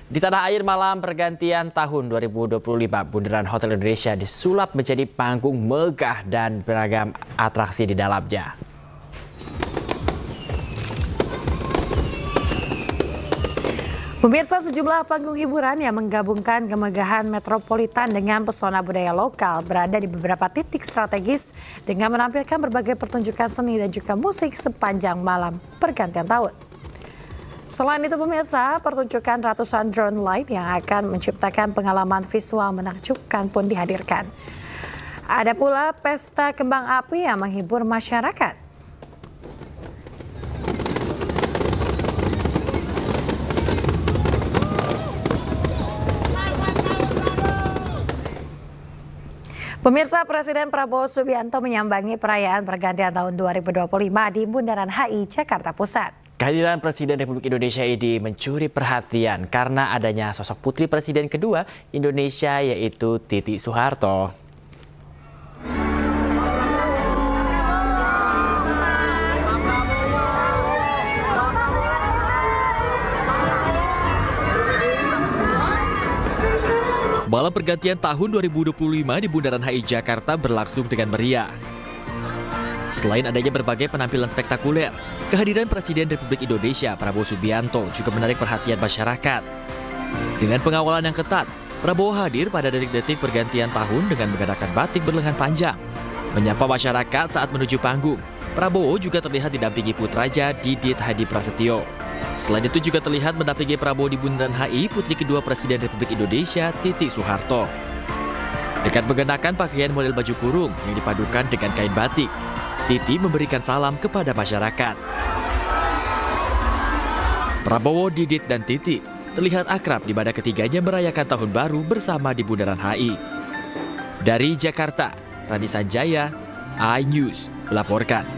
Di tanah air malam pergantian tahun 2025, Bundaran Hotel Indonesia disulap menjadi panggung megah dan beragam atraksi di dalamnya. Pemirsa, sejumlah panggung hiburan yang menggabungkan kemegahan metropolitan dengan pesona budaya lokal berada di beberapa titik strategis dengan menampilkan berbagai pertunjukan seni dan juga musik sepanjang malam pergantian tahun. Selain itu pemirsa, pertunjukan ratusan drone light yang akan menciptakan pengalaman visual menakjubkan pun dihadirkan. Ada pula pesta kembang api yang menghibur masyarakat. Pemirsa, Presiden Prabowo Subianto menyambangi perayaan pergantian tahun 2025 di Bundaran HI, Jakarta Pusat. Kehadiran Presiden Republik Indonesia ini mencuri perhatian karena adanya sosok putri Presiden kedua Indonesia yaitu Titi Soeharto. Malam pergantian tahun 2025 di Bundaran HI Jakarta berlangsung dengan meriah. Selain adanya berbagai penampilan spektakuler, kehadiran Presiden Republik Indonesia Prabowo Subianto juga menarik perhatian masyarakat. Dengan pengawalan yang ketat, Prabowo hadir pada detik-detik pergantian tahun dengan mengenakan batik berlengan panjang. Menyapa masyarakat saat menuju panggung, Prabowo juga terlihat didampingi putranya Didit Hadi Prasetyo. Selain itu juga terlihat mendampingi Prabowo di Bundaran HI putri kedua Presiden Republik Indonesia Titi Soeharto. Dengan mengenakan pakaian model baju kurung yang dipadukan dengan kain batik, Titi memberikan salam kepada masyarakat. Prabowo, Didit, dan Titi terlihat akrab di mana ketiganya merayakan tahun baru bersama di Bundaran HI. Dari Jakarta, Rani Sanjaya, iNews melaporkan.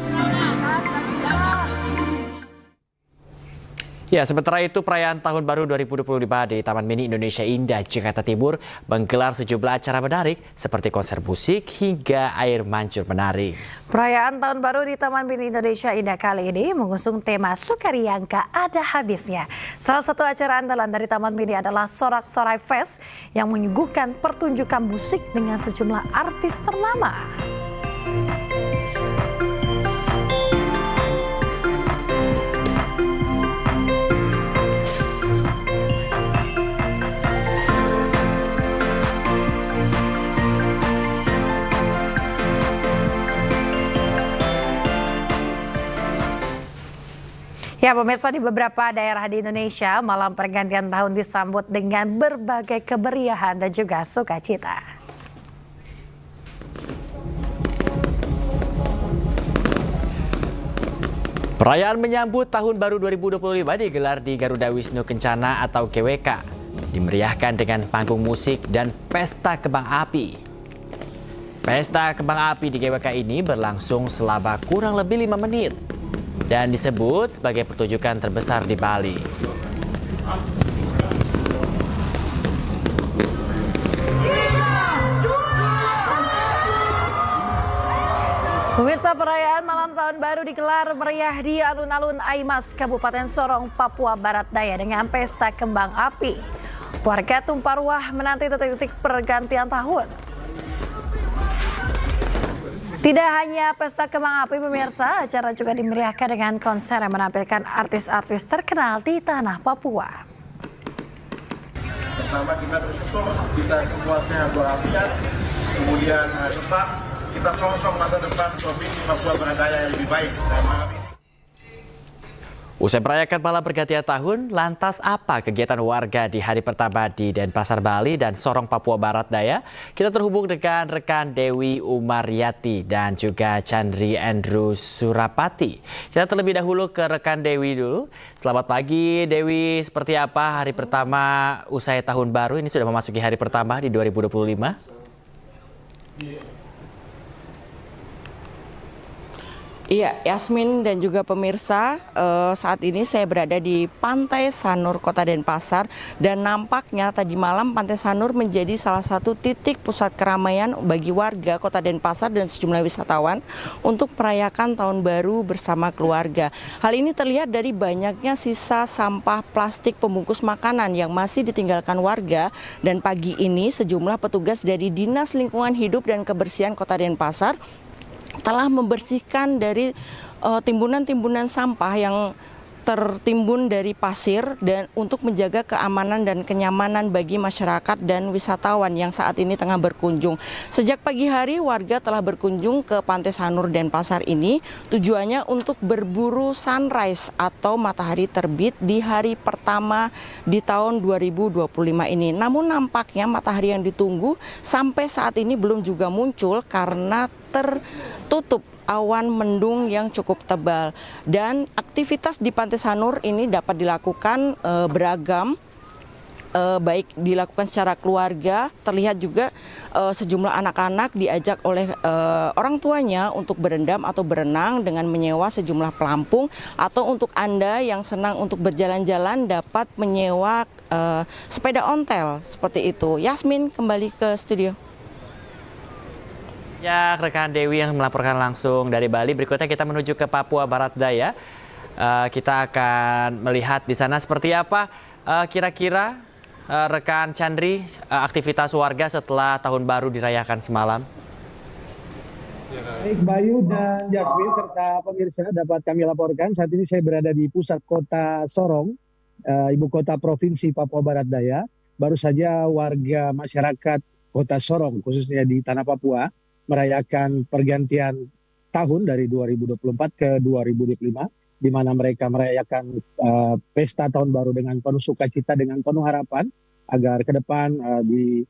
Ya, sementara itu perayaan Tahun Baru 2025 di Taman Mini Indonesia Indah, Jakarta Timur menggelar sejumlah acara menarik seperti konser musik hingga air mancur menari. Perayaan Tahun Baru di Taman Mini Indonesia Indah kali ini mengusung tema Sukaria yang gak ada habisnya. Salah satu acara andalan dari Taman Mini adalah Sorak Sorai Fest yang menyuguhkan pertunjukan musik dengan sejumlah artis ternama. Ya pemirsa, di beberapa daerah di Indonesia, malam pergantian tahun disambut dengan berbagai kemeriahan dan juga sukacita. Perayaan menyambut Tahun Baru 2025 digelar di Garuda Wisnu Kencana atau GWK. Dimeriahkan dengan panggung musik dan pesta kembang api. Pesta kembang api di GWK ini berlangsung selama kurang lebih 5 menit. Dan disebut sebagai pertunjukan terbesar di Bali. Pemirsa, perayaan malam tahun baru digelar meriah di alun-alun Aimas, Kabupaten Sorong, Papua Barat Daya dengan pesta kembang api. Warga tumpah ruah menanti detik-detik pergantian tahun. Tidak hanya pesta kembang api pemirsa, acara juga dimeriahkan dengan konser yang menampilkan artis-artis terkenal di tanah Papua. Pertama kita bersyukur kita semua sehat walafiat, kemudian depan kita kosong masa depan Provinsi Papua Barat Daya yang lebih baik. Dan malam ini Usai merayakan malam pergantian tahun, lantas apa kegiatan warga di hari pertama di Denpasar, Bali dan Sorong, Papua Barat Daya? Kita terhubung dengan rekan Dewi Umaryati dan juga Chandri Andrew Surapati. Kita terlebih dahulu ke rekan Dewi dulu. Selamat pagi Dewi, seperti apa hari pertama usai tahun baru ini sudah memasuki hari pertama di 2025? Iya, Yasmin dan juga pemirsa, saat ini saya berada di Pantai Sanur, Kota Denpasar, dan nampaknya tadi malam Pantai Sanur menjadi salah satu titik pusat keramaian bagi warga Kota Denpasar dan sejumlah wisatawan untuk merayakan Tahun Baru bersama keluarga. Hal ini terlihat dari banyaknya sisa sampah plastik pembungkus makanan yang masih ditinggalkan warga, dan pagi ini sejumlah petugas dari Dinas Lingkungan Hidup dan Kebersihan Kota Denpasar telah membersihkan dari timbunan-timbunan sampah yang tertimbun dari pasir dan untuk menjaga keamanan dan kenyamanan bagi masyarakat dan wisatawan yang saat ini tengah berkunjung. Sejak pagi hari warga telah berkunjung ke Pantai Sanur Denpasar ini tujuannya untuk berburu sunrise atau matahari terbit di hari pertama di tahun 2025 ini. Namun nampaknya matahari yang ditunggu sampai saat ini belum juga muncul karena tertutup awan mendung yang cukup tebal, dan aktivitas di Pantai Sanur ini dapat dilakukan beragam, baik dilakukan secara keluarga. Terlihat juga sejumlah anak-anak diajak oleh orang tuanya untuk berendam atau berenang dengan menyewa sejumlah pelampung, atau untuk Anda yang senang untuk berjalan-jalan dapat menyewa sepeda ontel seperti itu. Yasmin, kembali ke studio. Ya, rekan Dewi yang melaporkan langsung dari Bali. Berikutnya kita menuju ke Papua Barat Daya. Kita akan melihat di sana seperti apa kira-kira rekan Chandri aktivitas warga setelah Tahun Baru dirayakan semalam. Baik, Bayu dan Jasmine serta pemirsa dapat kami laporkan saat ini saya berada di pusat kota Sorong, ibu kota provinsi Papua Barat Daya. Baru saja warga masyarakat kota Sorong khususnya di tanah Papua merayakan pergantian tahun dari 2024 ke 2025, di mana mereka merayakan pesta tahun baru dengan penuh sukacita, dengan penuh harapan agar ke depan di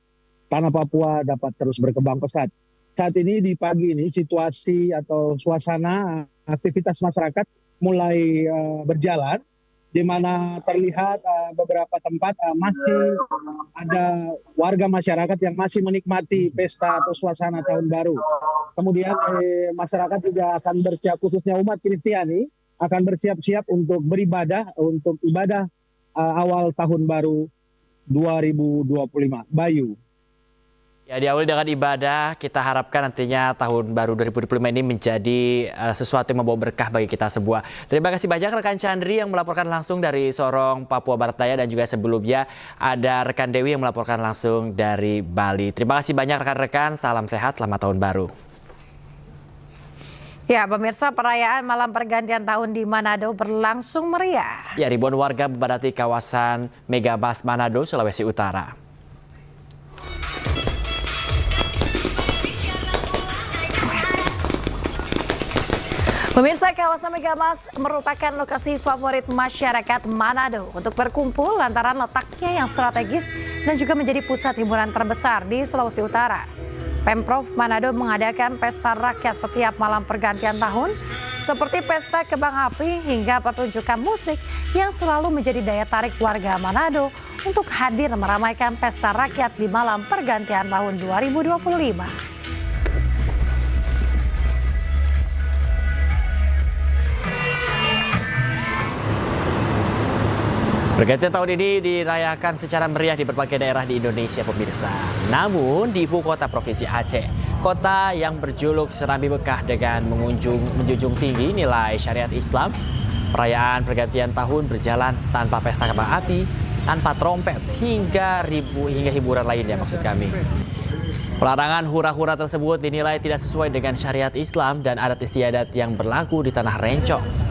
tanah Papua dapat terus berkembang pesat. Saat ini di pagi ini situasi atau suasana aktivitas masyarakat mulai berjalan, di mana terlihat beberapa tempat masih ada warga masyarakat yang masih menikmati pesta atau suasana tahun baru. Kemudian masyarakat juga akan bersiap, khususnya umat Kristiani akan bersiap-siap untuk beribadah, untuk ibadah awal tahun baru 2025. Bayu. Ya, diawali dengan ibadah, kita harapkan nantinya tahun baru 2025 ini menjadi sesuatu yang membawa berkah bagi kita semua. Terima kasih banyak rekan Chandri yang melaporkan langsung dari Sorong, Papua Barat Daya, dan juga sebelumnya ada rekan Dewi yang melaporkan langsung dari Bali. Terima kasih banyak rekan-rekan, salam sehat, selamat tahun baru. Ya, pemirsa, perayaan malam pergantian tahun di Manado berlangsung meriah. Ya, ribuan warga membadati kawasan Megabus Manado, Sulawesi Utara. Pemirsa, kawasan Megabus merupakan lokasi favorit masyarakat Manado untuk berkumpul lantaran letaknya yang strategis dan juga menjadi pusat hiburan terbesar di Sulawesi Utara. Pemprov Manado mengadakan pesta rakyat setiap malam pergantian tahun seperti pesta kembang api hingga pertunjukan musik yang selalu menjadi daya tarik warga Manado untuk hadir meramaikan pesta rakyat di malam pergantian tahun 2025. Pergantian tahun ini dirayakan secara meriah di berbagai daerah di Indonesia, pemirsa. Namun di ibu kota provinsi Aceh, kota yang berjuluk Serambi Mekah dengan menjunjung tinggi nilai syariat Islam, perayaan pergantian tahun berjalan tanpa pesta kembang api, tanpa trompet, hingga hiburan lainnya maksud kami. Pelarangan hura-hura tersebut dinilai tidak sesuai dengan syariat Islam dan adat istiadat yang berlaku di Tanah Rencong.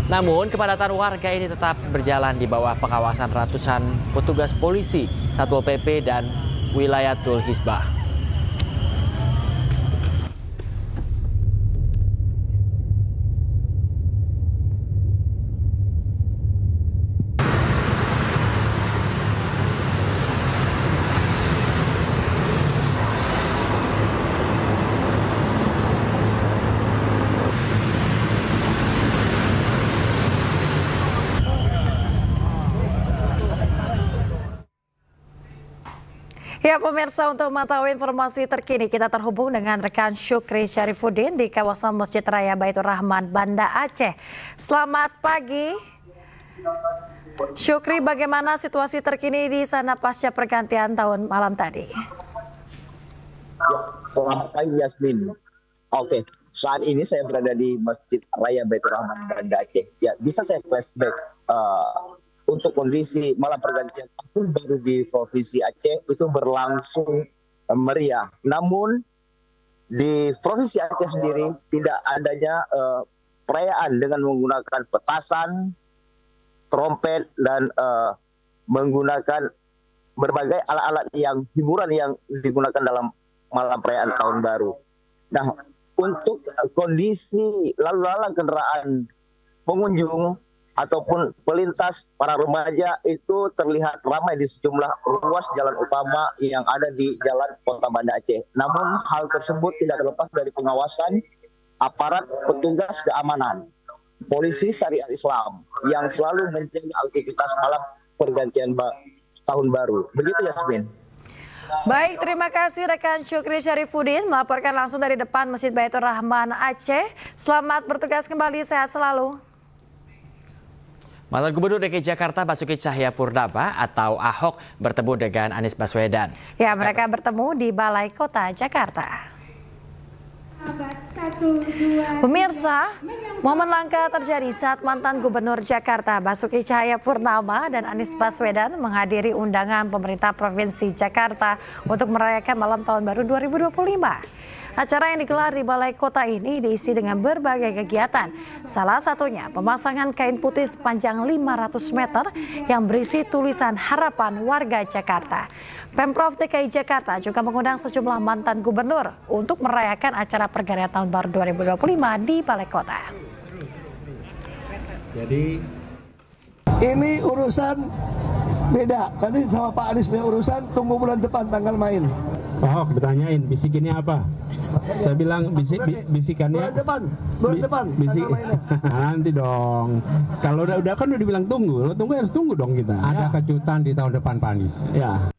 Namun, kepadatan warga ini tetap berjalan di bawah pengawasan ratusan petugas polisi, Satpol PP, dan Wilayatul Hisbah. Ya pemirsa, untuk mengetahui informasi terkini kita terhubung dengan rekan Syukri Syarifuddin di kawasan Masjid Raya Baitur Rahman, Banda Aceh. Selamat pagi. Syukri, bagaimana situasi terkini di sana pasca pergantian tahun malam tadi? Selamat pagi Yasmin. Oke, saat ini saya berada di Masjid Raya Baitur Rahman, Banda Aceh. Ya, bisa saya flashback untuk kondisi malam pergantian tahun baru di Provinsi Aceh itu berlangsung meriah. Namun di Provinsi Aceh sendiri tidak adanya perayaan dengan menggunakan petasan, trompet, dan menggunakan berbagai alat-alat yang hiburan yang digunakan dalam malam perayaan tahun baru. Nah, untuk kondisi lalu lalang kendaraan pengunjung ataupun pelintas para remaja itu terlihat ramai di sejumlah ruas jalan utama yang ada di Jalan Kota Banda Aceh. Namun hal tersebut tidak terlepas dari pengawasan aparat petugas keamanan, polisi syariat Islam yang selalu menjaga aktivitas malam pergantian tahun baru. Begitu Yasmin. Baik, terima kasih rekan Syukri Syarifuddin melaporkan langsung dari depan Masjid Baitur Rahman Aceh. Selamat bertugas kembali, sehat selalu. Mantan Gubernur DKI Jakarta Basuki Cahayapurnama atau Ahok bertemu dengan Anies Baswedan. Ya, mereka bertemu di Balai Kota Jakarta. Pemirsa, momen langka terjadi saat mantan Gubernur Jakarta Basuki Cahayapurnama dan Anies Baswedan menghadiri undangan pemerintah Provinsi Jakarta untuk merayakan malam tahun baru 2025. Acara yang digelar di Balai Kota ini diisi dengan berbagai kegiatan. Salah satunya pemasangan kain putih sepanjang 500 meter yang berisi tulisan harapan warga Jakarta. Pemprov DKI Jakarta juga mengundang sejumlah mantan gubernur untuk merayakan acara pergantian tahun baru 2025 di Balai Kota. Jadi ini urusan beda. Nanti sama Pak Anies punya urusan, tunggu bulan depan tanggal main. Oh, ditanyain bisikinnya apa? Saya bilang bisikannya bulan depan bisik nanti dong. Kalau udah kan udah dibilang tunggu harus tunggu dong kita. Ada kejutan di tahun depan Pak Anies. Ya.